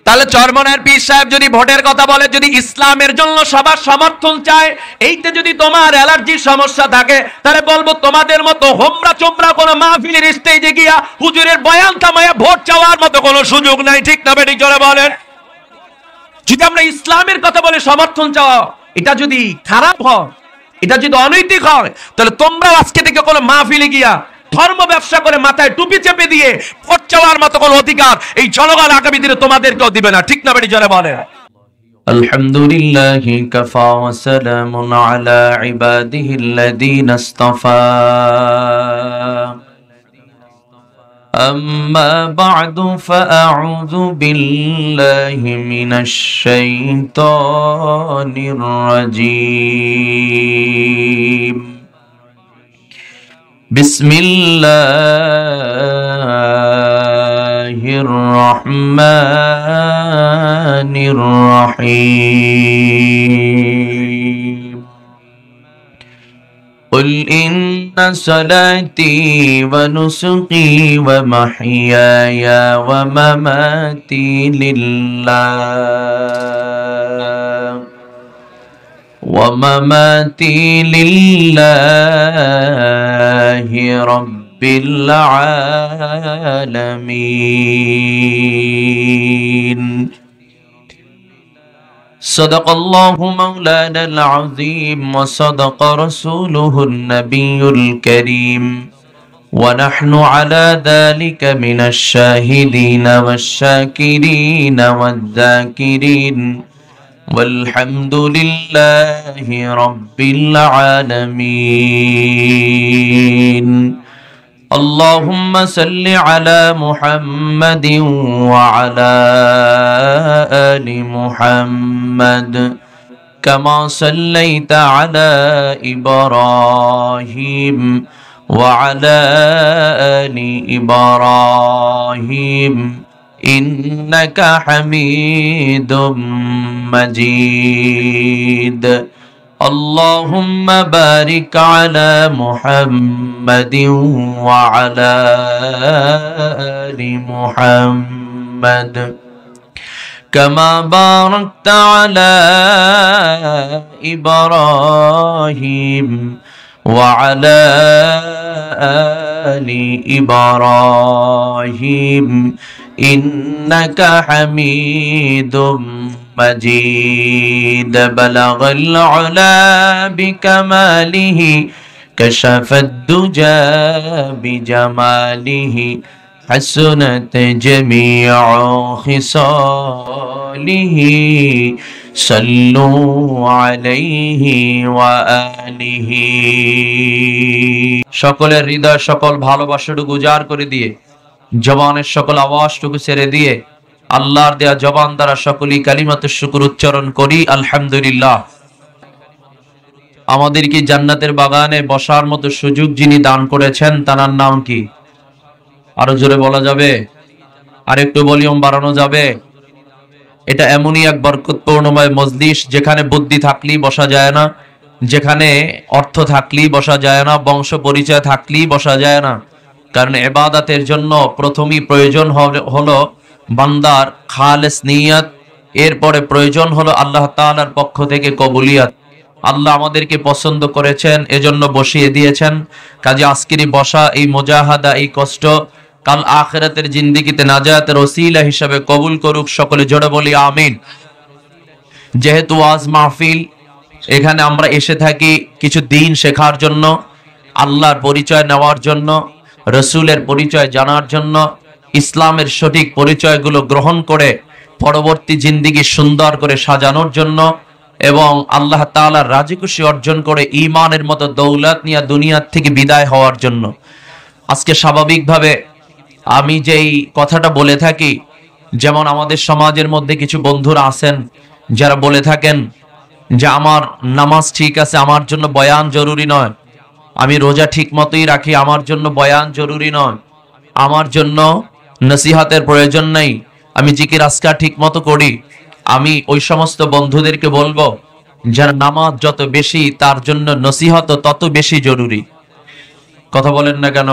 তাহলে চরমনের পীর সাহেব যদি ভোটের কথা বলে, যদি ইসলামের জন্য সবার সমর্থন চায়, এইতে যদি তোমার অ্যালার্জির সমস্যা থাকে, তাহলে বলবো তোমাদের মতো হোমরা চোমরা কোন মাহফিলের স্টেজে গিয়া হুজুরের বয়ান থামায়া ভোট চাওয়ার মতো কোনো সুযোগ নাই। ঠিক না বেঠিক জোরে বলেন? যদি আমরা ইসলামের কথা বলে সমর্থন চাওয়া, এটা যদি খারাপ হয়, এটা যদি অনৈতিক হয়, তাহলে তোমরাও আজকে থেকে কোনো মাহফিলে গিয়া ধর্ম ব্যবসা করে মাথায় টুপি চেপে দিয়ে ভোট চাওয়ার মতো কোনো অধিকার এই জনগণ আগামী দিনে তোমাদেরকেও দিবে না। ঠিক না বেঠিক জোরে বলেন? আলহামদুলিল্লাহি কাফা ওয়া সালামুন আলা ইবাদিহিল্লাযীনা ইসতাফা। أما بعد فأعوذ بالله من الشيطان الرجيم. بسم الله الرحمن الرحيم. قل إن صلاتي ونسكي ومحياي ومماتي لله رب العالمين. صدق الله مولانا العظيم وصدق رسوله النبي الكريم، ونحن على ذلك من الشاهدين والشاكرين والذاكرين، والحمد لله رب العالمين. اللهم صل على محمد وعلى آل محمد كما صليت على إبراهيم وعلى آل إبراهيم إنك حميد مجيد. اللهم بارك على محمد وعلى آل محمد كما باركت على إبراهيم وعلى آل إبراهيم إنك حميد مجيد. بلغ العلا بكماله كشف الدجى بجماله حسنت جميع خصاله صلوا عليه وآله. সকলের হৃদয় সকল ভালোবাসাটুকু উজাড় করে দিয়ে, জবানের সকল আওয়াজটুকু ছেড়ে দিয়ে আল্লাহর দেয়া জবান দ্বারা সকলেই কালিমাতুশ শুকর উচ্চারণ করি আলহামদুলিল্লাহ। আমাদেরকে জান্নাতের বাগানে বসার মতো সুযোগ যিনি দান করেছেন তার নাম কি? আরো জোরে বলা যাবে? আর একটু ভলিউম বাড়ানো যাবে? এটা এমনই এক বরকতপূর্ণময় মজলিস যেখানে বুদ্ধি থাকলেই বসা যায় না, যেখানে অর্থ থাকলেই বসা যায় না, বংশ পরিচয় থাকলেই বসা যায় না। কারণ ইবাদতের জন্য প্রথমেই প্রয়োজন হলো বান্দার খালেস নিয়ত, এরপরে প্রয়োজন হলো আল্লাহ তাআলার পক্ষ থেকে কবুলিয়ত। আল্লাহ আমাদেরকে পছন্দ করেছেন, এজন্য বসিয়ে দিয়েছেন। কাজে আজকের বসা, এই মুজাহাদা, এই কষ্ট কাল আখিরাতের জিন্দেগিতে নাজাতের ওসিলা হিসাবে কবুল করুক। সকলে জোরে বলি আমিন। যেহেতু আজ মাহফিল, এখানে আমরা এসে থাকি কিছু দিন শেখার জন্য, আল্লাহর পরিচয় নেওয়ার জন্য, রসুলের পরিচয় জানার জন্য, ইসলামের সঠিক পরিচয়গুলো গ্রহণ করে পরবর্তী জিন্দেগি সুন্দর করে সাজানোর জন্য এবং আল্লাহ তাআলার রাজি খুশি অর্জন করে ঈমানের মতো দৌলত নিয়ে দুনিয়ার থেকে বিদায় হওয়ার জন্য। আজকে স্বাভাবিকভাবে আমি যেই কথাটা বলে থাকি, যেমন আমাদের সমাজের মধ্যে কিছু বন্ধুরা আছেন যারা বলে থাকেন যে আমার নামাজ ঠিক আছে, আমার জন্য বয়ান জরুরি নয়, আমি রোজা ঠিক মতোই রাখি, আমার জন্য বয়ান জরুরি নয়, আমার জন্য নসিহতের প্রয়োজন নেই, আমি জিকির আজকার ঠিক মতো করি। আমি ওই সমস্ত বন্ধুদেরকে বলবো, যার নামাজ যত বেশি তার জন্য নসিহত তত বেশি জরুরি। কথা বলেন না কেন?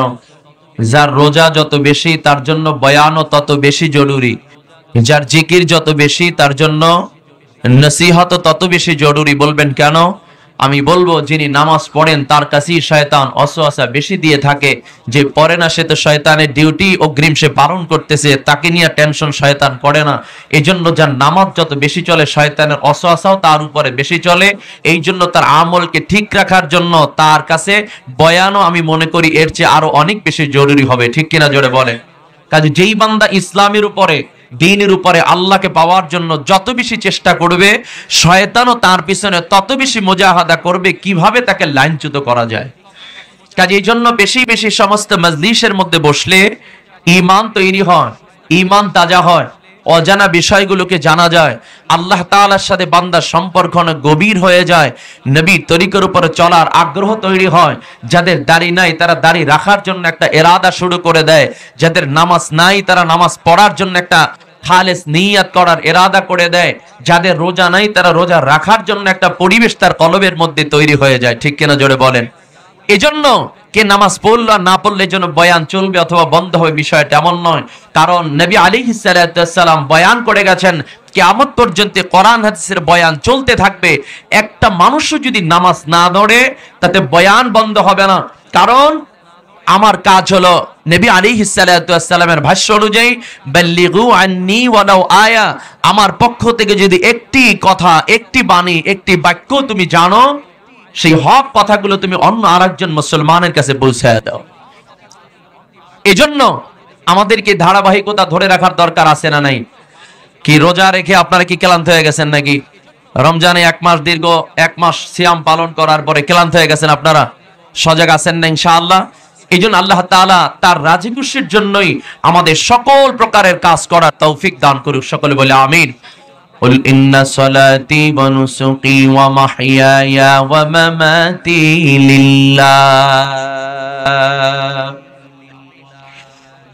যার রোজা যত বেশি তার জন্য বয়ানও তত বেশি জরুরি। যার জিকির যত বেশি তার জন্য নসিহত তত বেশি জরুরি। বলবেন কেন? আমি বলবো, যিনি নামাজ পড়েন তার কাছেই শয়তান ওয়াসওয়াসা বেশি দিয়ে থাকে। যে পড়ে না সে তো শয়তানের ডিউটি অগ্রিম সে পালন করতেছে, তাকে নিয়ে টেনশন শয়তান করে না। এই জন্য যার নামাজ যত বেশি চলে শয়তানের ওয়াসওয়াসাও তার উপরে বেশি চলে। এই জন্য তার আমলকে ঠিক রাখার জন্য তার কাছে বয়ানও আমি মনে করি এর চেয়ে আরো অনেক বেশি জরুরি হবে। ঠিক কিনা জোরে বলে? কাজে যেই বান্দা ইসলামের উপরে, দ্বীনের উপরে, আল্লাহকে পাওয়ার জন্য যত বেশি চেষ্টা করবে, শয়তানও তার পিছনে তত বেশি মুজাহাদা করবে কিভাবে তাকে লাইনচ্যুত করা যায়। কাজে এই জন্য বেশি বেশি সমস্ত মজলিসের মধ্যে বসলে ঈমান তৈরি হয়, ঈমান তাজা হয়, অজানা বিষয়গুলোকে জানা যায়, আল্লাহ তাআলার সাথে বান্দার সম্পর্ক অনেক গভীর হয়ে যায়, নবীর তরিকার উপরে চলার আগ্রহ তৈরি হয়। যাদের দাড়ি নাই তারা দাড়ি রাখার জন্য একটা ইরাদা শুরু করে দেয়, যাদের নামাজ নাই তারা নামাজ পড়ার জন্য একটা খালেস নিয়াত করার ইরাদা করে দেয়, যাদের রোজা নাই তারা রোজা রাখার জন্য একটা পরিবেশ তার কলবের মধ্যে তৈরি হয়ে যায়। ঠিক কিনা জোরে বলেন? এজন্য কে নামাজ পড়লো আর না পড়লে যেন বয়ান চলবে অথবা বন্ধ হবে বিষয়টা এমন নয়। কারণ নবী আলাইহিস সালাম বয়ান করে গেছেন কিয়ামত পর্যন্ত কোরআন হাদিসের বয়ান চলতে থাকবে। একটা মানুষও যদি নামাজ না ধরে তাতে বয়ান বন্ধ হবে না। কারণ আমার কাজ হলো নবী আলাইহিস সালামের ভাষ্য অনুযায়ী বাল্লিগু আন্নী ওয়ালাউ আয়া, আমার পক্ষ থেকে যদি একটি কথা, একটি বাণী, একটি বাক্য তুমি জানো, সেই হক কথাগুলো তুমি অন্য আরেকজন মুসলমানের কাছে পৌঁছায় দাও। এজন্য আমাদেরকে ধারাবাহিকতা ধরে রাখার দরকার আছে না নাই? কি রোজা রেখে আপনারা কি ক্লান্ত হয়ে গেছেন নাকি? রমজানে দীর্ঘ এক মাস সিয়াম পালন করার পরে ক্লান্ত হয়ে গেছেন আপনারা? সজাগ আছেন না ইনশাআল্লাহ? এই জন্য আল্লাহ তাআলা তার রাজি খুশির জন্যই আমাদের সকল প্রকারের কাজ করার তৌফিক দান করুক। সকলে বলে আমিন। قل إن صلاتي ونسكي ومحياي ومماتي لله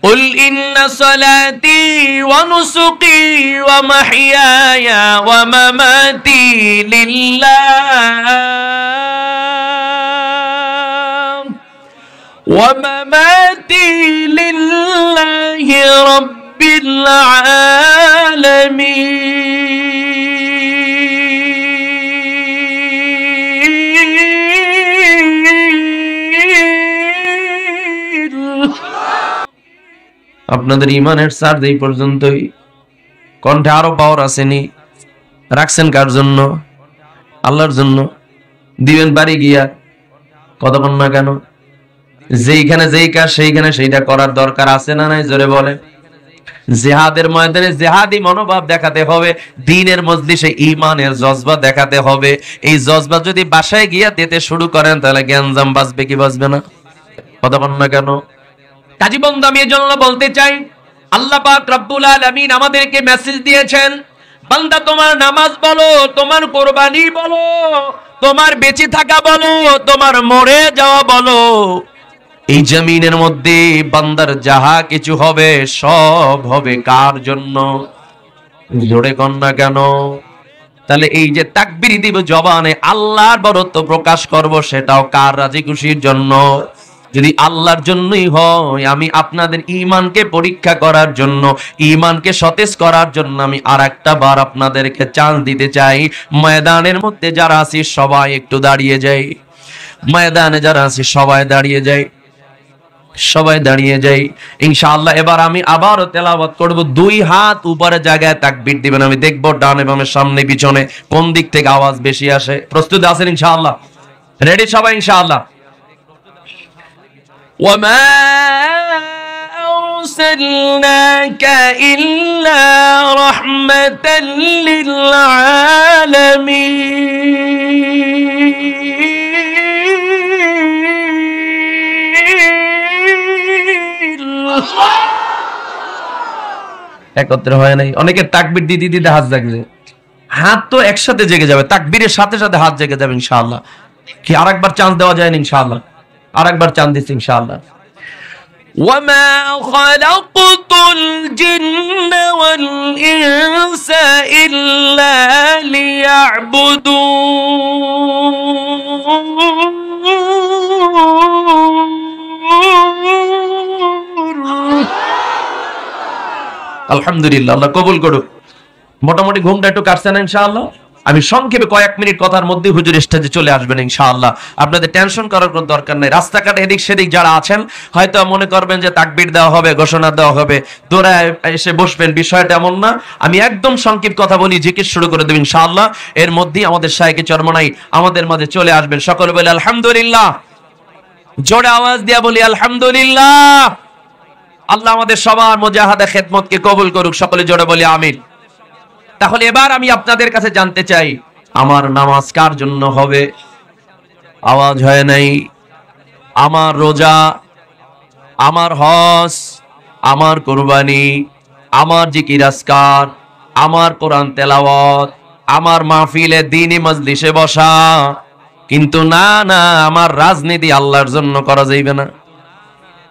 قل إن صلاتي ونسكي ومحياي ومماتي لله ومماتي لله رب العالمين। আপনাদের ইমানের সার এই পর্যন্তই। কণ্ঠে আরো পাওয়ার আসেনি, রাখছেন কার জন্য? আল্লাহর জন্য। দিবেন বাড়ি গিয়া, কতক্ষণ না কেন? যেইখানে যেই কাজ সেইখানে সেইটা করার দরকার আছে না নাই? জোরে বলে। জিহাদের ময়দানে জিহাদি মনোভাব দেখাতে হবে, দ্বীনের মজলিসে ঈমানের জজবা দেখাতে হবে। এই জজবা যদি বাসায় গিয়া দিতে শুরু করেন তাহলে গ্যাঞ্জাম বাজবে কি বাজবে না? কতক্ষণ না কেন? কাজী বন্ধু, আমি এজন্য বলতে চাই, আল্লাহ পাক রব্বুল আলামিন আমাদেরকে মেসেজ দিয়েছেন, বান্দা তোমার নামাজ বলো, তোমার কোরবানি বলো, তোমার বেঁচে থাকা বলো, তোমার মরে যাওয়া বলো, এই জমিনের মধ্যে বান্দার যাহা কিছু হবে সব হবে কার জন্য? জোরে কন না কেন? তাহলে এই যে তাকবীর দিব জবানে, আল্লাহর বরত্ব প্রকাশ করব, সেটাও কার রাজি খুশির জন্য? যদি আল্লাহর জন্যই হয়, আমি আপনাদের ঈমানকে পরীক্ষা করার জন্য, ঈমানকে সতেজ করার জন্য আমি আরেকটা বার আপনাদেরকে চান্স দিতে চাই। ময়দানের মধ্যে যারা আছি সবাই একটু দাঁড়িয়ে যাই। ময়দানে যারা আছি সবাই দাঁড়িয়ে যাই, সবাই দাঁড়িয়ে যাই ইনশাআল্লাহ। এবার আমি আবারও তেলাওয়াত করব, দুই হাত উপরে জায়গায় তাকবীর দিবেন। আমি দেখব ডানে বামে সামনে পিছনে কোন দিক থেকে আওয়াজ বেশি আসে। প্রস্তুত আছেন ইনশাআল্লাহ? রেডি সবাই ইনশাআল্লাহ? وما أرسلناك إلا رحمة للعالمين। একত্র হয় নাই? অনেকের তাকবীর দিতে দিতে হাত জাগছে। হাত তো একসাথে জেগে যাবে, তাকবীরের সাথে সাথে হাত জেগে যাবে ইনশাআল্লাহ। কি আরেকবার চান্স দেওয়া যায় না ইনশাআল্লাহ? আরেকবার চান্স দিচ্ছি ইনশাআল্লাহ। وما خلقت الجن والإنس إلا ليعبدون। আলহামদুলিল্লাহ, আল্লাহ কবুল করুক। মোটামুটি ঘুমটা একটু কাটছে না ইনশাআল্লাহ। আমি সংক্ষেপে কয়েক মিনিট কথার মধ্যে হুজুর স্টেজে চলে আসবেন ইনশাআল্লাহ। আপনাদের টেনশন করার কোনো দরকার নেই। রাস্তাঘাটে এদিক সেদিক যারা আছেন হয়তো মনে করবেন যে তাকবীর দেওয়া হবে, ঘোষণা দেওয়া হবে, দৌড়ায় এসে বসবেন, বিষয়টা এমন না। আমি একদম সংক্ষিপ্ত কথা বলি, জিকির শুরু করে দেব ইনশাআল্লাহ। এর মধ্যেই আমাদের শায়েখে চরমনাই আমাদের মাঝে চলে আসবেন। সকলে বলে আলহামদুলিল্লাহ, জোরে আওয়াজ দিয়া বলি আলহামদুলিল্লাহ। আল্লাহ আমাদের সবার মুজাহাদা খেদমতকে কবুল করুক, সকলে জোরে বলি আমিন। তাহলে এবার আমি আপনাদের কাছে জানতে চাই, আমার নামাজ কার জন্য হবে? আওয়াজ হয় নাই। আমার রোজা, আমার হজ, আমার কুরবানি, আমার জিকির আজকার, আমার কোরআন তেলাওয়াত, আমার মাহফিলে দ্বীনি মজলিসে বসা, কিন্তু না না, আমার রাজনীতি আল্লাহর জন্য করা যাইবে না।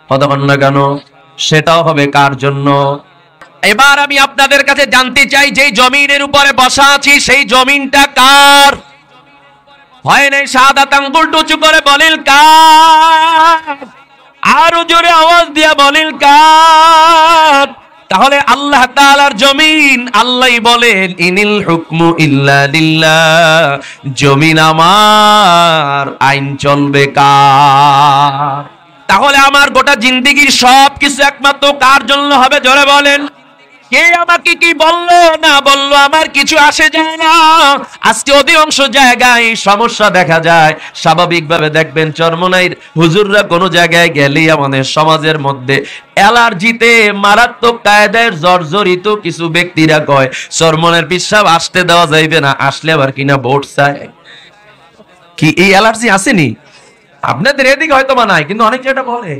কথা বলেন না কেন? সেটাও হবে কার জন্য? এবার আমি আপনাদের কাছে জানতে চাই, যেই জমিনের উপরে বসা আছি সেই জমিনটা কার? হয় নাই শাহাদাত আঙ্গুল উঁচু করে বলেন কার? আরো জোরে আওয়াজ দিয়া বলেন কার? তাহলে আল্লাহ তাআলার জমিন, আল্লাহই বলেন ইনিল হুকমু ইল্লা লিল্লাহ, জমিন আমার, আইন চলবে কার? তাহলে আমার গোটা জিন্দেগির সবকিছু একমাত্র কার জন্য হবে? জোরে বলেন। কে আমাকে কি বললো না বললো আমার কিছু আসে যায় না। আজকে অধিকাংশ জায়গায় সমস্যা দেখা যায়। স্বাভাবিকভাবে দেখবেন চরমনাইর হুজুররা কোনো জায়গায় গেলেই আমাদের সমাজের মধ্যে অ্যালার্জিতে মারাত্মক কায়দায় জর্জরিত কিছু ব্যক্তিরা কয় চরমনের পিসাব আসতে দেওয়া যাইবে না, আসলে আবার কিনা ভোট চায়। কি এই অ্যালার্জি আসেনি? আপনাদের এদিকে হয়তো বা নাই, কিন্তু অনেক যেটা বলে।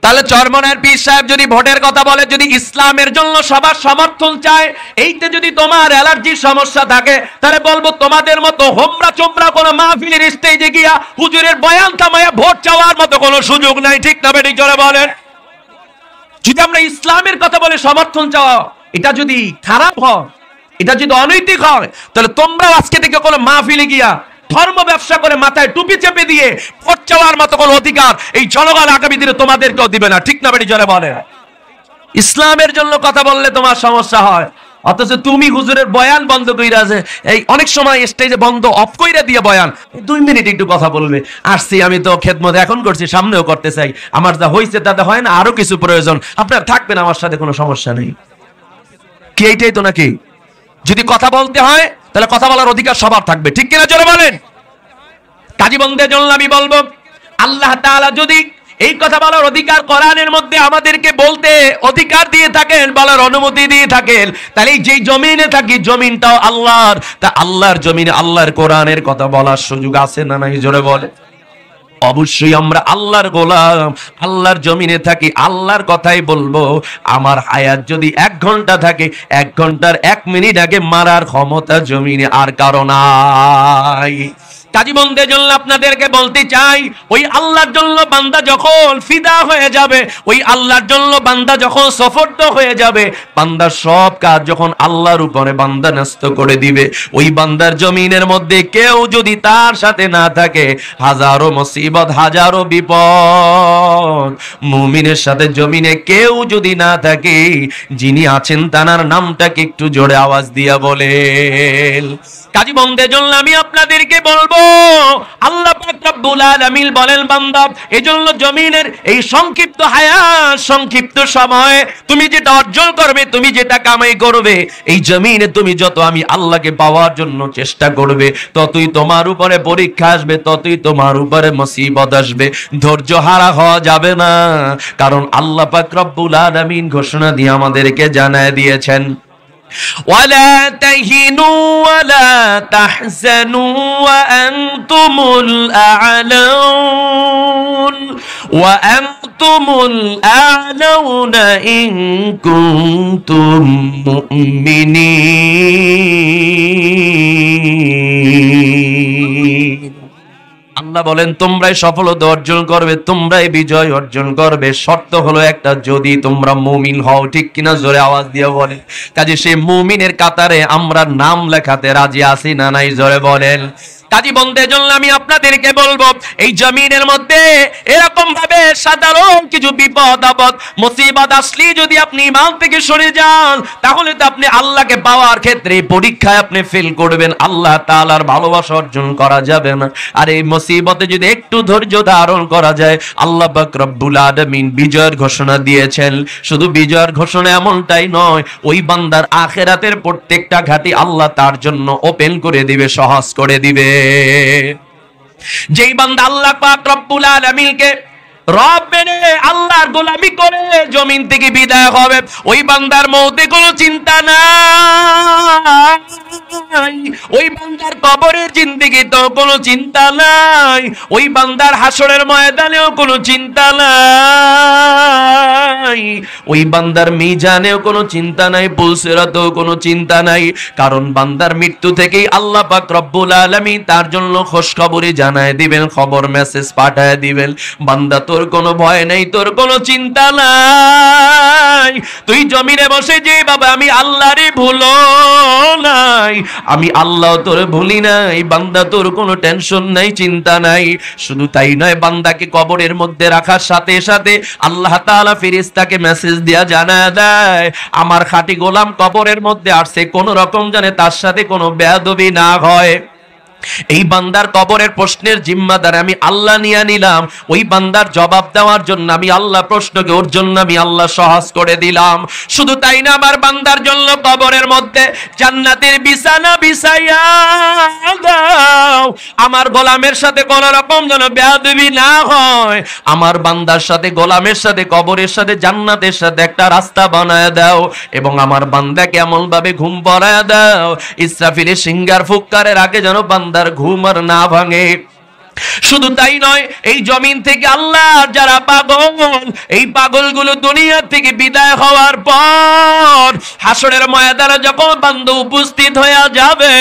তাহলে চরমনের পীর সাহেব যদি ভোটের কথা বলে, যদি ইসলামের জন্য সবার সমর্থন চায়, এইতে যদি তোমার অ্যালার্জির সমস্যা থাকে, তাহলে বলবো তোমাদের মতো হোমরা চোমরা কোনো মাহফিলের স্টেজে গিয়া হুজুরের বয়ান থামাইয়া ভোট চাওয়ার মতো কোনো সুযোগ নাই। ঠিক না বেঠিক? জোরে বলেন। যদি আমরা ইসলামের কথা বলে সমর্থন চাওয়া, এটা যদি খারাপ হয়, এটা যদি অনৈতিক হয়, তাহলে তোমরাও আজকে থেকে কোনো মাহফিলে গিয়া ধর্ম ব্যবসা করে মাথায় টুপি চেপে দিয়ে ভোট চাওয়ার মতো কোনো অধিকার এই জনগণ আগামী দিনে তোমাদেরকেও দিবে না। ঠিক না বেটি? জোরে বলে। ইসলামের জন্য কথা বললে তোমার সমস্যা হয়, অথচ তুমি হুজুরের বয়ান বন্ধ কইরা, যে এই অনেক সময় স্টেজে বন্ধ অফ কইরা দিয়ে বয়ান 2 মিনিট একটু কথা বলবে। আসছি আমি তো খেদমত এখন করছি, সামনেও করতে চাই, আমার যা হয়েছে তাতে হয় না, আরো কিছু প্রয়োজন, আপনার থাকবেন, আমার সাথে কোনো সমস্যা নেই। কি এইটাই তো নাকি? যদি কথা বলতে হয় তাহলে কথা বলার অধিকার সবার থাকবে। ঠিক কিনা? জোরে বলেন। কাজী বন্ধের জন্য আমি বলবো, আল্লাহ তাআলা যদি এই কথা বলার অধিকার কোরআনের মধ্যে আমাদেরকে বলতে অধিকার দিয়ে থাকেন, বলার অনুমতি দিয়ে থাকেন, তাহলে যেই জমিনে থাকি জমিনটাও আল্লাহর। তা আল্লাহর জমিনে আল্লাহর কোরআনের কথা বলার সুযোগ আছে না নাই? জোরে বলে। অবশ্যই আমরা আল্লাহর গোলাম, আল্লাহর জমিনে থাকি, আল্লাহর কথাই বলবো। আমার হায়াত যদি 1 ঘন্টা থাকে, 1 ঘন্টার 1 মিনিট আগে মারার ক্ষমতা জমিনে আর কারো নাই। কাজী বন্ধের জন্য আপনাদেরকে বলতে চাই, ওই আল্লাহর জন্য বান্দা যখন ফিদা হয়ে যাবে, ওই আল্লাহর জন্য বান্দা যখন সফরদ হয়ে যাবে, বান্দার সব কাজ যখন আল্লাহর উপরে বান্দা ন্যস্ত করে দিবে, ওই বান্দার জমিনের মধ্যে কেউ যদি তার সাথে না থাকে, হাজারো মুসিবত, হাজারো বিপদ। মুমিনের সাথে জমিনে কেউ যদি না থাকে, যিনি আছেন তার নামটাকে একটু জোরে আওয়াজ দিয়া বলেন। কাজী বন্ধের জন্য আমি আপনাদেরকে বলবো, আল্লাহ পাক রব্বুল আলামিন বলেন, বান্দা এজন্য জমিনের এই সংক্ষিপ্ত হায়াত, সংক্ষিপ্ত সময়ে তুমি যেটা অর্জন করবে, তুমি যেটা কামাই করবে, এই জমিনে তুমি যত আমি আল্লাহকে পাওয়ার জন্য চেষ্টা করবে, ততই তোমার উপরে পরীক্ষা আসবে, ততই তোমার উপরে মুসিবত আসবে। ধৈর্য হারা হওয়া যাবে না, কারণ আল্লাহ পাক রব্বুল আলামিন ঘোষণা দিয়ে আমাদেরকে জানায় দিয়েছেন, ولا تهنوا ولا تحزنوا وأنتم الأعلون وأنتم الأعلون إن كنتم مؤمنين। আল্লাহ বলেন তোমরাই সফলতা অর্জন করবে, তোমরাই বিজয় অর্জন করবে, শর্ত হলো একটা, যদি তোমরা মুমিন হও। ঠিক কিনা? জোরে আওয়াজ দিয়ে বলেন। কাজে সেই মুমিনের কাতারে আমরা নাম লেখাতে রাজি আছি না নাই? জোরে বলেন। কাজী বন্ধের জন্য আমি আপনাদেরকে বলবো, এই জমিনের মধ্যে এরকম ভাবে সাধারণ কিছু বিপদ আপদ মুসিবত আসলে যদি আপনি ঈমান থেকে সরে যান, তাহলে তো আপনি আল্লাহকে পাওয়ার ক্ষেত্রে পরীক্ষায় আপনি ফেল করবেন, আল্লাহ তাআলার ভালোবাসা অর্জন করা যাবে না। আর এই মুসিবতে যদি একটু ধৈর্য ধারণ করা যায়, আল্লাহ পাক রব্বুল আলামিন বিজয়ের ঘোষণা দিয়েছেন। শুধু বিজয়ের ঘোষণা এমনটাই নয়, ওই বান্দার আখিরাতের প্রত্যেকটা ঘাটি আল্লাহ তার জন্য ওপেন করে দিবে, সহজ করে দিবে। যেই বান্দা আল্লাহ পাক রব্বুল আলামিনকে রব মেনে আল্লাহর গোলামি করে জমিন থেকে বিদায় হবে, ওই বান্দার মৌতে কোনো চিন্তা নাই, ওই বান্দার কবরের জিন্দেগি তো কোনো চিন্তা নাই, ওই বান্দার হাসরের ময়দানেও কোনো চিন্তা নাই, ওই বান্দার মিজানেও কোনো চিন্তা নাই, পুলসিরাতেও কোনো চিন্তা নাই। কারণ বান্দার মৃত্যু থেকেই আল্লাহ পাক রব্বুল আলামিন তার জন্য খোশখবরি জানায় দিবেন, খবর মেসেজ পাঠায় দিবেন, বান্দা তোর কোনো ভয় নেই, তোর কোনো চিন্তা নাই, তুই জমিনে বসে যে বাবা আমি আল্লাহরে ভুলো নাই, আমি আল্লাহ তোর ভুলি নাই, বান্দা তোর কোনো টেনশন নাই, চিন্তা নাই। শুধু তাই নয়, বান্দাকে কবরের মধ্যে রাখার সাথে সাথে আল্লাহ তাআলা ফেরেশতাকে মেসেজ দিয়া জানায় দেয়, আমার খাঁটি গোলাম কবরের মধ্যে আসছে, কোন রকম জানে তার সাথে কোনো বেয়াদবি না হয়। এই বান্দার কবরের প্রশ্নের জিম্মাদার আমি আল্লাহ নিয়ে নিলাম, ওই বান্দার জবাব দেওয়ার জন্য আমি আল্লাহ প্রশ্নকে ওর জন্য আমি আল্লাহ সহজ করে দিলাম। শুধু তাই না, আমার বান্দার জন্য কবরের মধ্যে জান্নাতের বিছানা বিছাইয়া দাও, আমার গোলামের সাথে কোন রকম যেন বেয়াদবি না হয়, আমার বান্দার সাথে গোলামের সাথে কবরের সাথে জান্নাতের সাথে একটা রাস্তা বানায় দাও, এবং আমার বান্দাকে এমন ভাবে ঘুম পড়ায় দাও ইসরাফিলের সিঙ্গার ফুৎকারের আগে যেন বান্দার ঘুম আর না ভাঙে। শুধু তাই নয়, এই জমিন থেকে আল্লাহ যারা পাগল, এই পাগলগুলো দুনিয়া থেকে বিদায় হওয়ার পর হাসরের ময়দানে যখন বান্দা উপস্থিত হয়ে যাবে,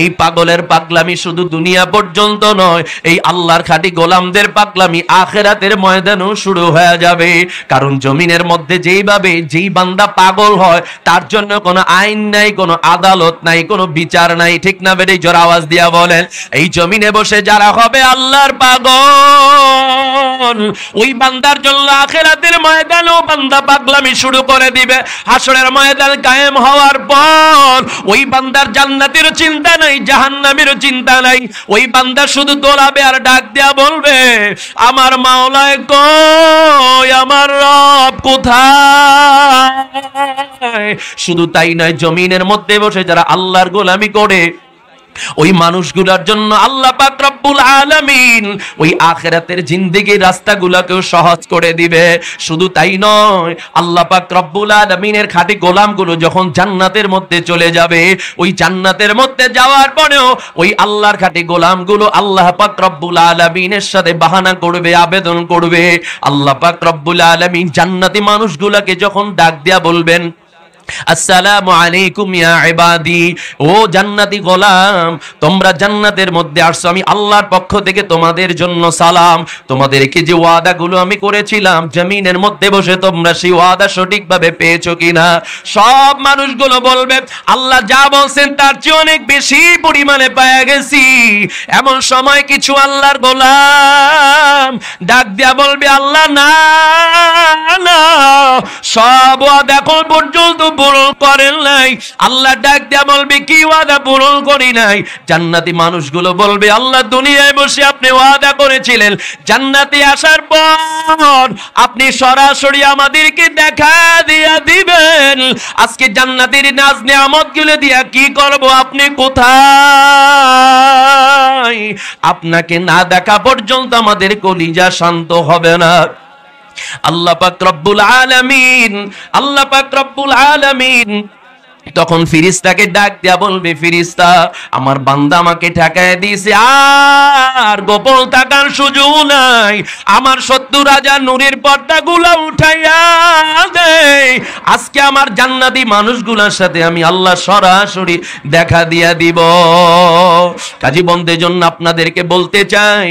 এই পাগলের পাগলামি শুধু দুনিয়া পর্যন্ত নয়, এই আল্লাহর খাঁটি গোলামদের পাগলামি আখিরাতের ময়দানেও শুরু হয়ে যাবে। কারণ জমিনের মধ্যে যেইভাবে যেই বান্দা পাগল হয়, তার জন্য কোনো আইন নাই, কোনো আদালত নাই, কোনো বিচার নাই, ঠিক না বেড়ে জোর আওয়াজ দিয়া বলেন। এই জমিনে বসে যারা হবে আল্লাহর পাগল, ওই বান্দার জন্য আখিরাতের ময়দানেও বান্দা পাগলামি শুরু করে দিবে। হাসরের ময়দান কায়েম হওয়ার পর ওই বান্দার জান্নাতের চিন্তা নাই, জাহান্নামের চিন্তা নাই, ওই বান্দা শুধু দৌড়াবে আর ডাক দেয়া বলবে, আমার মাওলায় কই, আমার রব কোথায়। শুধু তাই নয়, জমিনের মধ্যে বসে যারা আল্লাহর গোলামি করে, ওই মানুষগুলোর জন্য আল্লাহ পাক রব্বুল আলামিন ওই আখিরাতের জিন্দেগির রাস্তাগুলোকেও সহজ করে দিবে। শুধু তাই নয়, আল্লাহ পাক রব্বুল আলামিনের খাঁটি গোলামগুলো যখন জান্নাতের মধ্যে চলে যাবে, ওই জান্নাতের মধ্যে যাওয়ার পরেও ওই আল্লাহর খাঁটি গোলামগুলো আল্লাহ পাক রব্বুল আলামিনের সাথে বাহানা করবে, আবেদন করবে। আল্লাহ পাক রব্বুল আলামিন জান্নাতি মানুষগুলোকে যখন ডাক দিয়া বলবেন, আসসালামু আলাইকুম ইয়া ইবাদি, ও জান্নাতি গোলাম, তোমরা জান্নাতের মধ্যে আসছো, আমি আল্লাহর পক্ষ থেকে তোমাদের জন্য সালাম। তোমাদেরকে যে ওয়াদাগুলো আমি করেছিলাম জমিনের মধ্যে বসে, তোমরা সেই ওয়াদা সঠিকভাবে পেয়েছো কিনা? সব মানুষগুলো বলবে, আল্লাহ যা বলছেন তার চেয়ে অনেক বেশি পরিমাণে পেয়ে গেছি। এমন সময় কিছু আল্লাহর গোলাম ডাক দিয়া বলবে, আল্লাহ না না, সব ওয়াদা এখন পর্যন্ত পূরণ করেন নাই। আল্লাহ ডাক দেয়া বলবে, কি ওয়াদা পূরণ করি নাই? জান্নাতি মানুষগুলো বলবে, আল্লাহ দুনিয়ায় বসে আপনি ওয়াদা করেছিলেন জান্নাতে আসার পর আপনি সরাসরি আমাদেরকে দেখা দিয়া দিবেন। আজকে জান্নাতের নাজ নিয়ামত গুলো দিয়া কি করব? আপনি কোথায়? আপনাকে না দেখা পর্যন্ত আমাদের কলিজা শান্ত হবে না। আল্লাহ পাক রব্বুল আলামিন, আল্লাহ পাক রব্বুল আলামিন তখন ফেরেশতাকে ডাক দিয়া বলবে, ফেরেশতা, আমার বান্দা আমাকে ঠেকায় দিয়েছে, আর গোপন থাকার সুযোগ নাই, আমার ৭০,০০০ নূরের পর্দাগুলো উঠাইয়া দে। আজকে আমার জান্নাতি মানুষগুলোর সাথে আমি আল্লাহ সরাসরি দেখা দিয়া দিব। কাজী বন্ধের জন্য আপনাদেরকে বলতে চাই,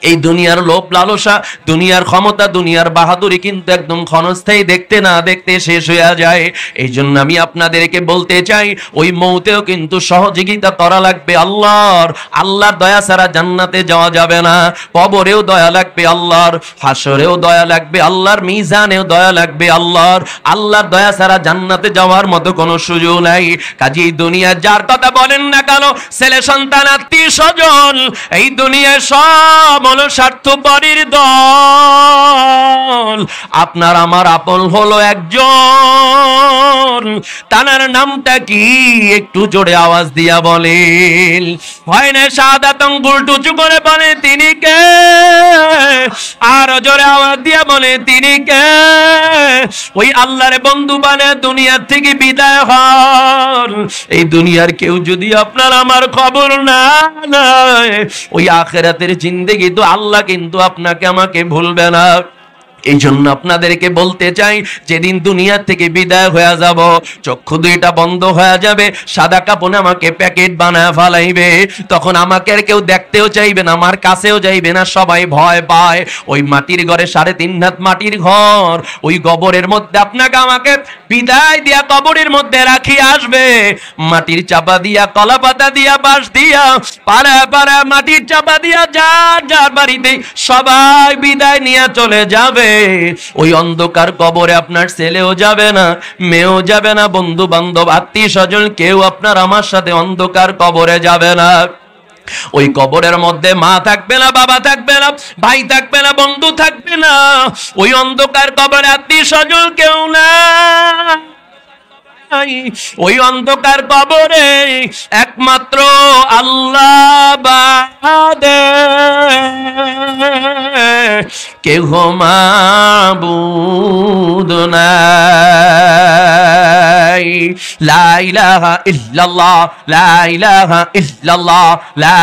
এই দুনিয়ার লোভ লালসা, দুনিয়ার ক্ষমতা, দুনিয়ার বাহাদুরি কিন্তু একদম ক্ষণস্থায়ী, দেখতে না দেখতে শেষ হয়ে যায়। এই জন্য আমি আপনাদেরকে বলতে চাই, ওই মৌতেও কিন্তু সহযোগিতা করা লাগবে আল্লাহর। আল্লাহর দয়া ছাড়া জান্নাতে যাওয়া যাবে না। কবরেও দয়া লাগবে আল্লাহর, হাসরেও দয়া লাগবে আল্লাহর, মিজানেও দয়া লাগবে আল্লাহর। আল্লাহর দয়া ছাড়া জান্নাতে যাওয়ার মতো কোনো সুযোগ নাই। কাজেই দুনিয়ার যার কথা বলেন না কেন, ছেলে সন্তান, আত্মীয় স্বজন, এই দুনিয়ার সব হলো স্বার্থপরের দল। আপনার আমার আপন হলো একজন, তার নামটা কি একটু জোরে আওয়াজ দিয়া বলেন। হয় না শাহাদাত আঙ্গুল উঁচু করে বলে তিনি কে, আর জোরে আওয়াজ দিয়া বলে তিনি কে। ওই আল্লাহর বন্ধু বানে দুনিয়ার থেকে বিদায় হন। এই দুনিয়ার কেউ যদি আপনার আমার খবর না নেয়, ওই আখিরাতের জিন্দেগি তো আল্লাহ কিন্তু আপনাকে আমাকে ভুলবে না। এই জন্য আপনাদেরকে বলতে চাই, যেদিন দুনিয়া থেকে বিদায় হয়ে যাব, চক্ষু দুইটা বন্ধ হয়ে যাবে, সাদা কাপড়ে আমাকে প্যাকেট বানায় ফালাইবে, তখন আমাকে আর কেউ দেখতেও চাইবে না, আমার কাছেও যাইবে না, সবাই ভয় পায়। ওই মাটির ঘরে 3.5 হাত মাটির ঘর, ওই কবরের মধ্যে আপনাকে আমাকে বিদায় দিয়া কবরের মধ্যে রাখি আসবে। মাটির চাপা দিয়া, কলা পাতা দিয়া, বাঁশ দিয়া, পাড়া পাড়া মাটির চাপা দিয়া, যার যার বাড়িতে সবাই বিদায় নিয়ে চলে যাবে। ওই অন্ধকার কবরে আপনার ছেলেও যাবে না, মেয়েও যাবে না, বন্ধু বান্ধব, আত্মীয় স্বজন কেউ আপনার আমার সাথে অন্ধকার কবরে যাবে না। ওই কবরের মধ্যে মা থাকবে না, বাবা থাকবে না, ভাই থাকবে না, বন্ধু থাকবে না। ওই অন্ধকার কবরে আত্মীয় স্বজন কেউ না। ওই অন্ধকার কবরে একমাত্র আল্লাহ বাদে কেহ মাবুদ নাই। লা ইলাহা ইল্লাল্লাহ, লা ইলাহা ইল্লাল্লাহ, লা